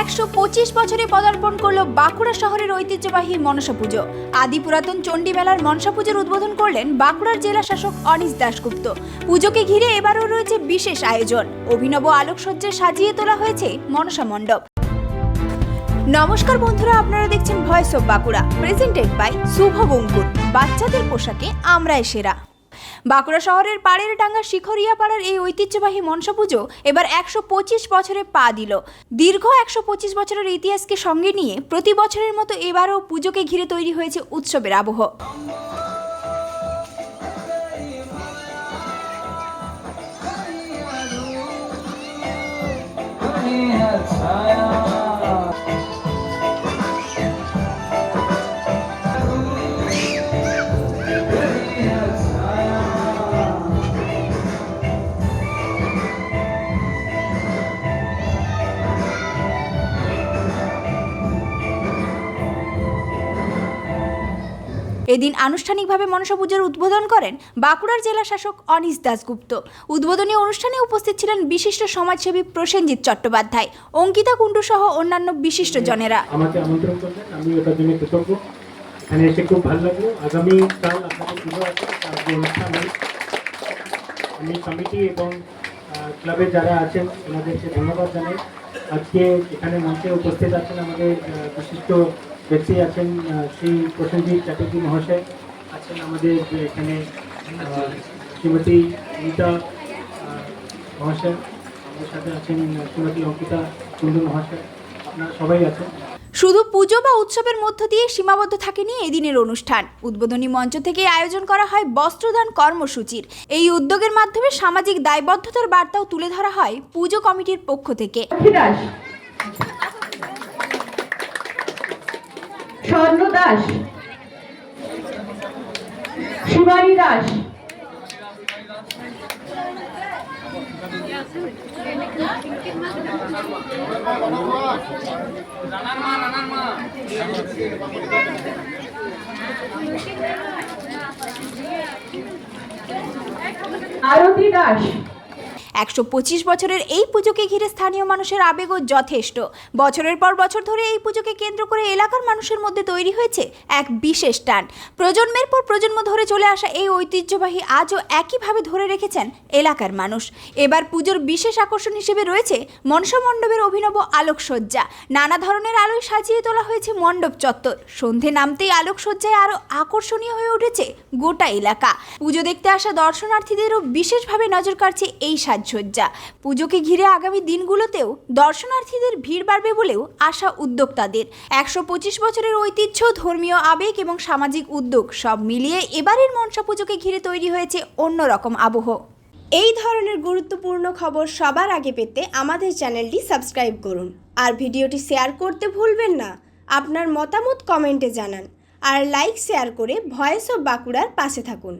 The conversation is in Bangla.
125 বছরে পদার্পণ করল বাঁকুড়া শহরের ঐতিহ্যবাহী মনসা পুজো। আদি পুরাতন চণ্ডী মেলার মনসা পুজোর উদ্বোধন করলেন বাঁকুড়ার জেলা শাসক অনিশ দাশগুপ্ত। পুজোকে ঘিরে এবারও রয়েছে বিশেষ আয়োজন। অভিনব আলোকসজ্জায় সাজিয়ে তোলা হয়েছে মনসা মণ্ডপ। নমস্কার বন্ধুরা, আপনারা দেখছেন voice of Bankura, presented by Shubho Bonkur. বাচ্চাদের পোশাকে আমরাই সেরা। বাঁকুড়া শহরের পাড়ের ডাঙ্গা শিখরিয়া পাড়ার এই ঐতিহ্যবাহী মনসা পুজো এবার 125 বছরে পা দিল। দীর্ঘ 125 বছরের ইতিহাসকে সঙ্গে নিয়ে প্রতি বছরের মতো এবারও পুজোকে ঘিরে তৈরি হয়েছে উৎসবের আবহ। এদিন আনুষ্ঠানিকভাবে মনসা পুজোর উদ্বোধন করেন বাঁকুড়ার জেলা শাসক অনিশ দাশগুপ্ত। উদ্বোধনী অনুষ্ঠানে উপস্থিত ছিলেন বিশিষ্ট সমাজসেবী প্রসেনজিৎ চট্টোপাধ্যায়, অঙ্কিতা কুণ্ডু সহ অন্যান্য বিশিষ্ট জনেরা। আমাকে আমন্ত্রণ করলেন, আমি ওটার জন্য কৃতজ্ঞ। এখানে এসে খুব ভালো লাগলো। আগামীকাল আপনাদের পুজো আছে, তার যে অনুষ্ঠান আমি কমিটি এবং ক্লাবের যারা আছেন ওনাদেরকে ধন্যবাদ জানাই। আজকে এখানে মঞ্চে উপস্থিত আছেন আমাদের বিশিষ্ট ব্যক্তি আছেন শ্রী প্রসেনজিৎ চ্যাটার্জি মহাশয়, আছেন আমাদের এখানে শ্রীমতী রিতা মহাশয়, আমাদের সাথে আছেন শ্রীমতী অঙ্কিতা কুণ্ডু মহাশয়, আপনারা সবাই আছেন। শুধু পুজো বা উৎসবের মধ্য দিয়ে সীমাবদ্ধ থাকেনি এদিনের অনুষ্ঠান। উদ্বোধনী মঞ্চ থেকে আয়োজন করা হয় বস্ত্রদান কর্মসূচির। এই উদ্যোগের মাধ্যমে সামাজিক দায়বদ্ধতার বার্তাও তুলে ধরা হয় পুজো কমিটির পক্ষ থেকে। স্বর্ণ দাস, শিবানী দাস, আরতি দাস। 125 বছরের এই পুজোকে ঘিরে স্থানীয় মানুষের আবেগও যথেষ্ট। বছরের পর বছর ধরে এই পুজোকে কেন্দ্র করে এলাকার মানুষের মধ্যে তৈরি হয়েছে এক বিশেষ টান। প্রজন্মের পর প্রজন্ম ধরে চলে আসা এই ঐতিহ্যবাহী আজও একইভাবে ধরে রেখেছেন এলাকার মানুষ। এবার পুজোর বিশেষ আকর্ষণ হিসেবে রয়েছে মনসা মণ্ডপের অভিনব আলোকসজ্জা। নানা ধরনের আলোয় সাজিয়ে তোলা হয়েছে মণ্ডপ চত্বর। সন্ধে নামতেই আলোকসজ্জায় আরও আকর্ষণীয় হয়ে উঠেছে গোটা এলাকা। পুজো দেখতে আসা দর্শনার্থীদেরও বিশেষভাবে নজর কাড়ছে এই সাজসজ্জা। পুজোকে ঘিরে আগামী দিনগুলোতেও দর্শনার্থীদের ভিড় বাড়বে বলেও আশা উদ্যোক্তাদের। 125 বছরের ঐতিহ্য, ধর্মীয় আবেগ এবং সামাজিক উদ্যোগ সব মিলিয়ে এবারের মনসা পুজোকে ঘিরে তৈরি হয়েছে অন্যরকম আবহ। এই ধরনের গুরুত্বপূর্ণ খবর সবার আগে পেতে আমাদের চ্যানেলটি সাবস্ক্রাইব করুন আর ভিডিওটি শেয়ার করতে ভুলবেন না। আপনার মতামত কমেন্টে জানান আর লাইক শেয়ার করে ভয়েস অফ বাঁকুড়ার পাশে থাকুন।